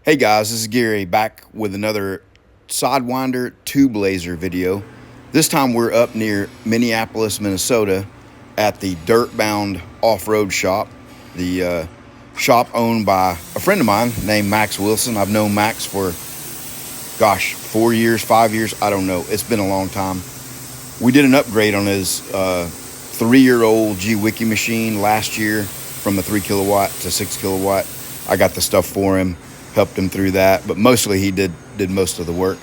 Hey guys, this is Gary back with another Sidewinder tube laser video. This time we're up near Minneapolis, Minnesota at the Dirtbound Off-Road Shop. The shop owned by a friend of mine named Max Wilson. I've known Max for, 4 years, 5 years, I don't know. It's been a long time. We did an upgrade on his 3-year-old G-Wiki machine last year from the 3 kilowatt to 6 kilowatt. I got the stuff for him, helped him through that, but mostly he did most of the work.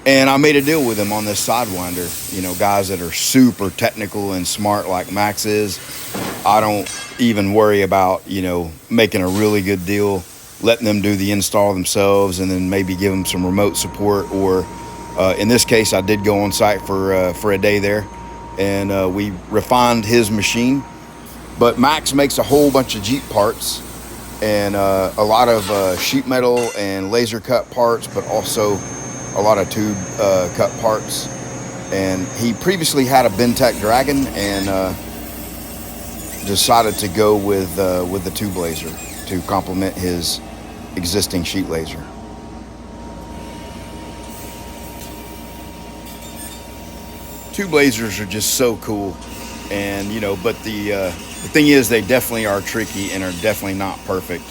And I made a deal with him on this Sidewinder. You know, guys that are super technical and smart like Max is, I don't even worry about, making a really good deal, letting them do the install themselves, and then maybe give them some remote support. Or in this case, I did go on site for a day there, and we refined his machine. But Max makes a whole bunch of Jeep parts, and a lot of sheet metal and laser cut parts, but also a lot of tube cut parts. And he previously had a Bentec Dragon, and decided to go with the tube laser to complement his existing sheet laser. Tube lasers are just so cool, and but the thing is, they definitely are tricky and are definitely not perfect,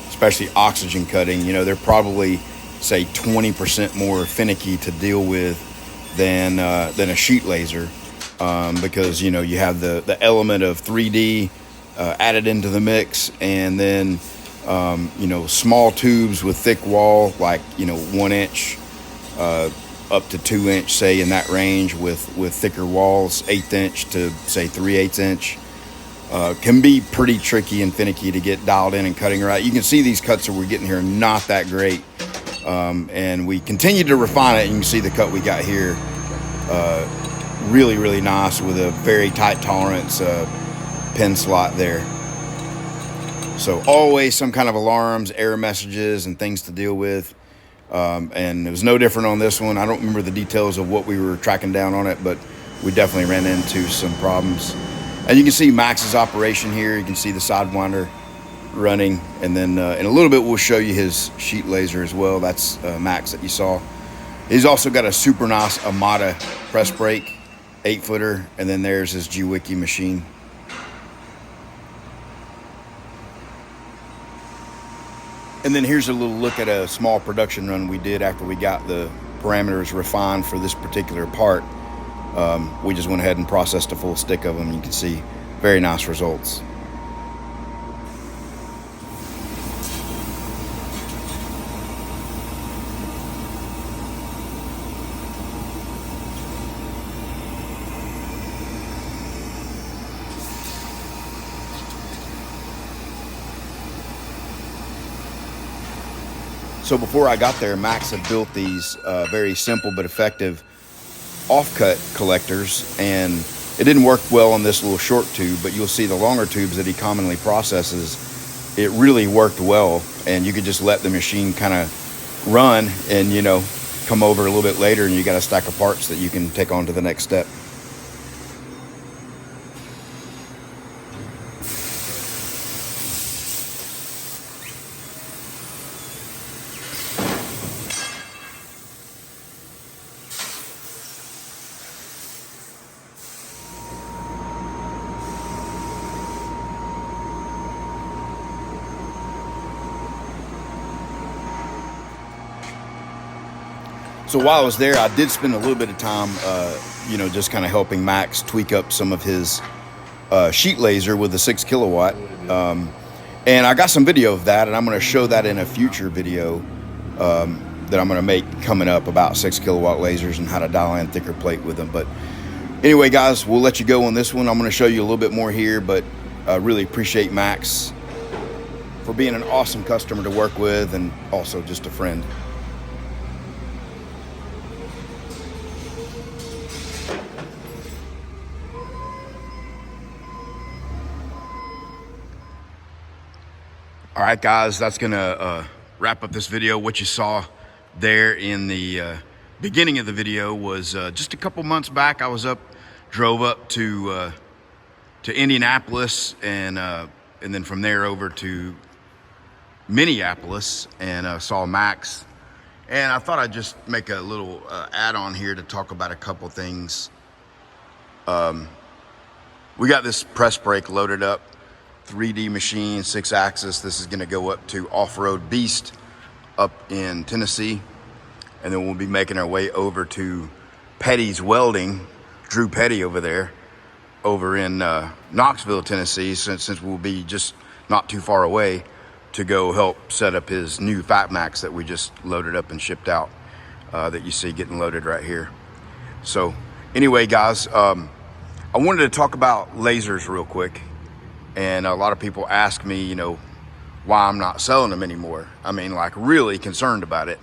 especially oxygen cutting. They're probably, say, 20% more finicky to deal with than a sheet laser, because you have the element of 3D added into the mix, and then small tubes with thick wall, like 1 inch up to 2 inch, say, in that range, with thicker walls, 1/8 inch to say 3/8 inch. Can be pretty tricky and finicky to get dialed in and cutting right. You can see these cuts that we're getting here are not that great, and we continue to refine it. You can see the cut we got here, really nice, with a very tight tolerance pin slot there. So always some kind of alarms, error messages, and things to deal with. And it was no different on this one. I don't remember the details of what we were tracking down on it, but we definitely ran into some problems. And you can see Max's operation here. You can see the Sidewinder running, and then in a little bit we'll show you his sheet laser as well. That's Max that you saw. He's also got a super nice Amada press brake 8-footer, and then there's his G-Wiki machine. And then here's a little look at a small production run we did after we got the parameters refined for this particular part. We just went ahead and processed a full stick of them. You can see very nice results. So before I got there, Max had built these very simple but effective offcut collectors, and it didn't work well on this little short tube, but you'll see the longer tubes that he commonly processes, it really worked well, and you could just let the machine kind of run and come over a little bit later, and you got a stack of parts that you can take on to the next step. So while I was there, I did spend a little bit of time, just kind of helping Max tweak up some of his sheet laser with the 6 kilowatt. And I got some video of that, and I'm going to show that in a future video that I'm going to make coming up about 6 kilowatt lasers and how to dial in thicker plate with them. But anyway, guys, we'll let you go on this one. I'm going to show you a little bit more here, but I really appreciate Max for being an awesome customer to work with, and also just a friend. All right, guys, that's gonna wrap up this video. What you saw there in the beginning of the video was just a couple months back. I drove up to Indianapolis, and then from there over to Minneapolis and saw Max. And I thought I'd just make a little add-on here to talk about a couple things. We got this press brake loaded up, 3D machine, 6-axis. This is gonna go up to Off-Road Beast up in Tennessee. And then we'll be making our way over to Petty's Welding, Drew Petty over there, over in Knoxville, Tennessee, since we'll be just not too far away, to go help set up his new Fat Max that we just loaded up and shipped out, that you see getting loaded right here. So anyway, guys, I wanted to talk about lasers real quick. And a lot of people ask me, you know, why I'm not selling them anymore. I mean, like, really concerned about it.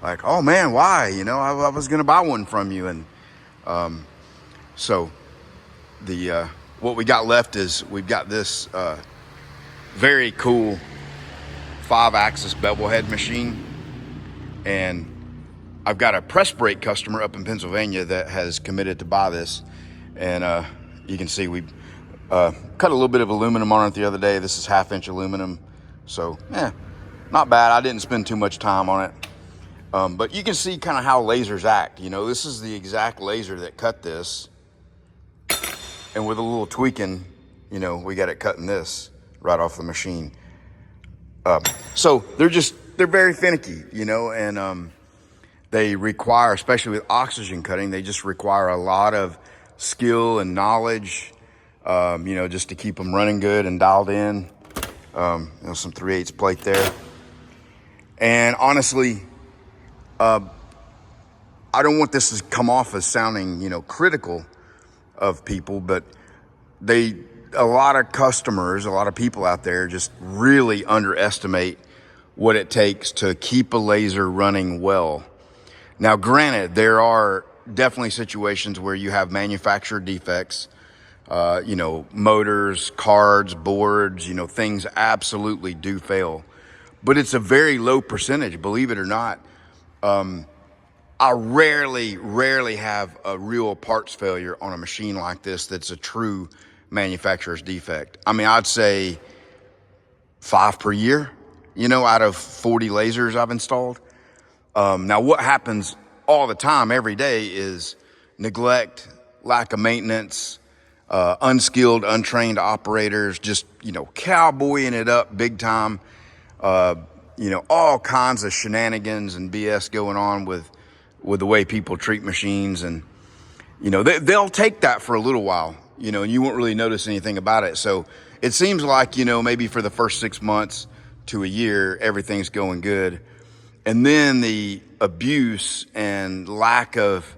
Like, oh man, why? You know, I was gonna buy one from you. And so the what we got left is we've got this very cool 5-axis bevel head machine, and I've got a press brake customer up in Pennsylvania that has committed to buy this. And you can see we cut a little bit of aluminum on it the other day. This is 1/2-inch aluminum, so not bad. I didn't spend too much time on it. But you can see kind of how lasers act. You know, this is the exact laser that cut this. And with a little tweaking, you know, we got it cutting this right off the machine. So they're very finicky, you know, and they require, especially with oxygen cutting, they just require a lot of skill and knowledge, you know, just to keep them running good and dialed in. You know, some 3/8 plate there. And honestly, I don't want this to come off as sounding, you know, critical of people, but a lot of customers, a lot of people out there just really underestimate what it takes to keep a laser running well. Now, granted, there are definitely situations where you have manufacturer defects, you know, motors, cards, boards, you know, things absolutely do fail, but it's a very low percentage, believe it or not. I rarely have a real parts failure on a machine like this that's a true manufacturer's defect. I mean, I'd say 5 per year, you know, out of 40 lasers I've installed. Now, what happens all the time, every day, is neglect, lack of maintenance, unskilled, untrained operators, just, you know, cowboying it up big time. You know, all kinds of shenanigans and BS going on with the way people treat machines. And, you know, they'll take that for a little while, you know, and you won't really notice anything about it. So it seems like, you know, maybe for the first 6 months to a year, everything's going good. And then the abuse and lack of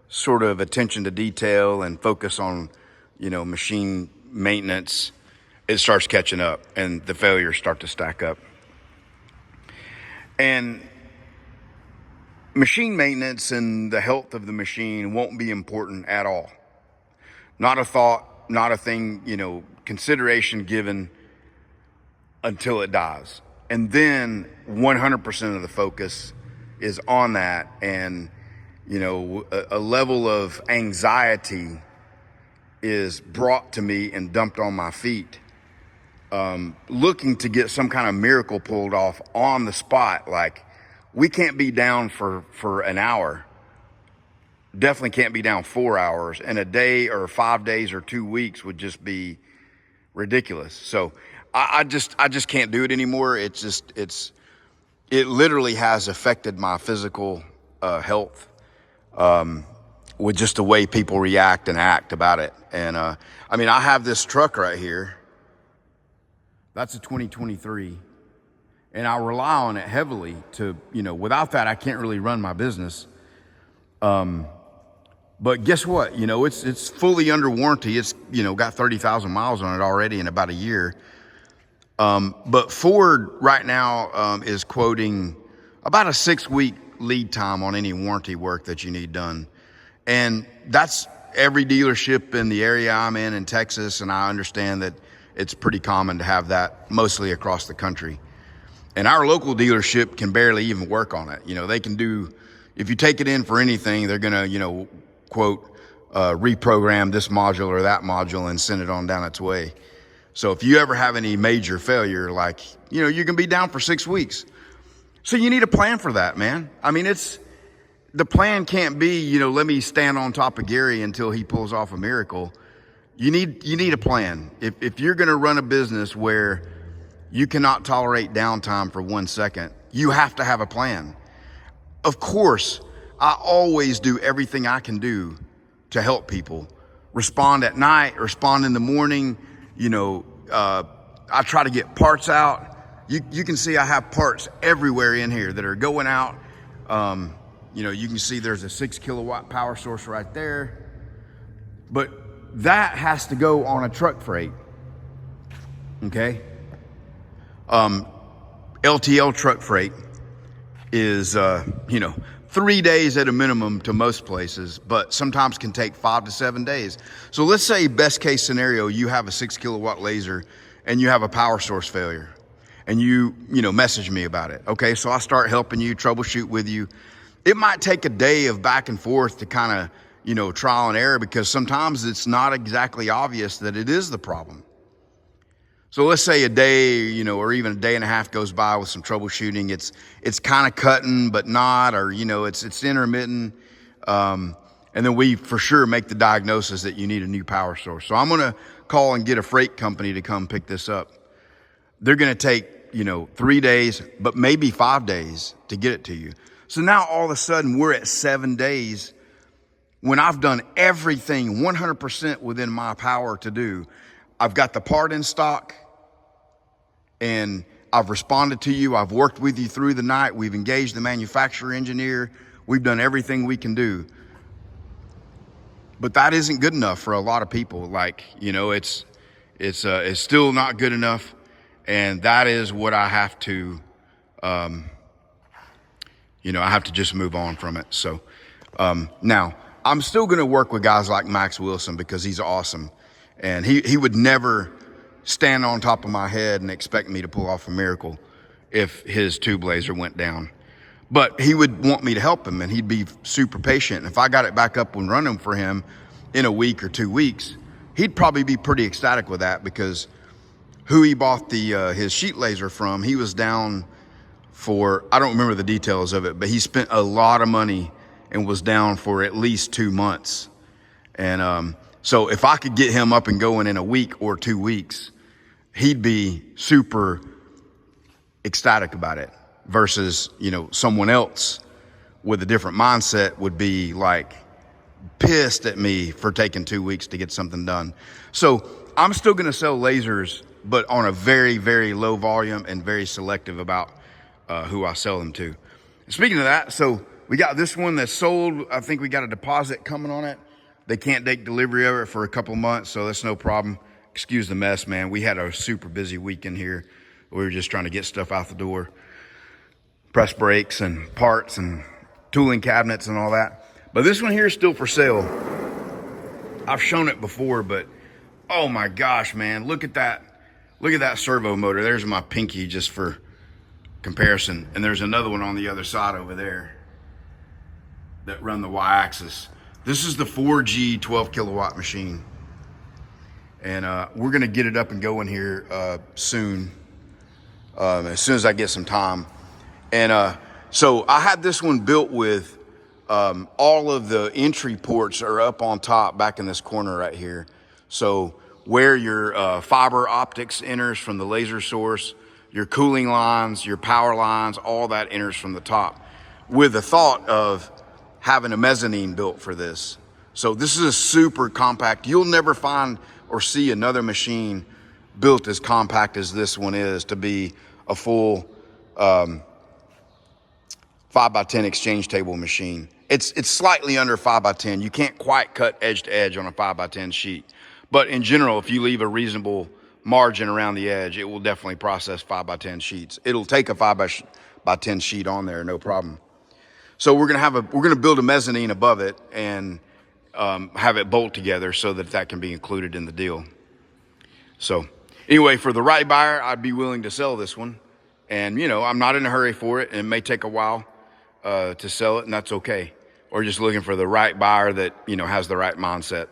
sort of attention to detail and focus on, you know, machine maintenance, it starts catching up and the failures start to stack up. And machine maintenance and the health of the machine won't be important at all. Not a thought, not a thing, you know, consideration given until it dies. And then 100% of the focus is on that. And, you know, a level of anxiety is brought to me and dumped on my feet, looking to get some kind of miracle pulled off on the spot. Like, we can't be down for an hour. Definitely can't be down 4 hours, and a day or 5 days or 2 weeks would just be ridiculous. So I just can't do it anymore. It literally has affected my physical health, with just the way people react and act about it. And I mean, I have this truck right here. That's a 2023. And I rely on it heavily to, you know, without that, I can't really run my business. But guess what? You know, it's fully under warranty. It's, you know, got 30,000 miles on it already in about a year. But Ford right now is quoting about a 6-week lead time on any warranty work that you need done. And that's every dealership in the area I'm in Texas. And I understand that it's pretty common to have that mostly across the country. And our local dealership can barely even work on it. You know, they can do, if you take it in for anything, they're going to, you know, quote, reprogram this module or that module and send it on down its way. So if you ever have any major failure, like, you can be down for 6 weeks. So you need a plan for that, man. I mean, the plan can't be, let me stand on top of Gary until he pulls off a miracle. You need a plan. If you're going to run a business where you cannot tolerate downtime for 1 second, you have to have a plan. Of course, I always do everything I can do to help people. Respond at night, respond in the morning. I try to get parts out. You can see I have parts everywhere in here that are going out. You can see there's a 6 kilowatt power source right there. But that has to go on a truck freight. Okay? LTL truck freight is, 3 days at a minimum to most places, but sometimes can take 5 to 7 days. So let's say best case scenario, you have a 6 kilowatt laser and you have a power source failure and you message me about it. Okay. So I start helping you troubleshoot with you. It might take a day of back and forth to kind of, trial and error, because sometimes it's not exactly obvious that it is the problem. So let's say a day, or even a day and a half goes by with some troubleshooting. It's kind of cutting, but not, or, it's intermittent. And then we for sure make the diagnosis that you need a new power source. So I'm going to call and get a freight company to come pick this up. They're going to take, 3 days, but maybe 5 days to get it to you. So now all of a sudden we're at 7 days when I've done everything 100% within my power to do. I've got the part in stock, and I've responded to you. I've worked with you through the night. We've engaged the manufacturer engineer. We've done everything we can do. But that isn't good enough for a lot of people. It's still not good enough. And that is what I have to, I have to just move on from it. So, now I'm still going to work with guys like Max Wilson because he's awesome. And he would never stand on top of my head and expect me to pull off a miracle if his tube laser went down. But he would want me to help him, and he'd be super patient. If I got it back up and running for him in a week or 2 weeks, he'd probably be pretty ecstatic with that, because who he bought his sheet laser from, he was down for, I don't remember the details of it, but he spent a lot of money and was down for at least 2 months. And so if I could get him up and going in a week or 2 weeks, he'd be super ecstatic about it, versus, someone else with a different mindset would be like pissed at me for taking 2 weeks to get something done. So I'm still going to sell lasers, but on a very, very low volume and very selective about who I sell them to. Speaking of that, so we got this one that's sold. I think we got a deposit coming on it. They can't take delivery of it for a couple months, so that's no problem. Excuse the mess, man. We had a super busy weekend here. We were just trying to get stuff out the door. Press brakes and parts and tooling cabinets and all that. But this one here is still for sale. I've shown it before, but oh my gosh, man. Look at that. Look at that servo motor. There's my pinky just for comparison. And there's another one on the other side over there that run the Y-axis. This is the 4G 12 kilowatt machine. And we're going to get it up and going here soon, as soon as I get some time. And so I had this one built with all of the entry ports are up on top back in this corner right here. So where your fiber optics enters from the laser source, your cooling lines, your power lines, all that enters from the top, with the thought of having a mezzanine built for this. So this is a super compact. You'll never find or see another machine built as compact as this one is, to be a full 5x10 exchange table machine. It's slightly under 5x10. You can't quite cut edge to edge on a 5x10 sheet. But in general, if you leave a reasonable margin around the edge, it will definitely process 5x10 sheets. It'll take a 5x10 sheet on there, no problem. So we're gonna build a mezzanine above it and have it bolt together so that can be included in the deal. So anyway, for the right buyer, I'd be willing to sell this one. And I'm not in a hurry for it, and it may take a while to sell it, and that's okay. Or just looking for the right buyer that has the right mindset.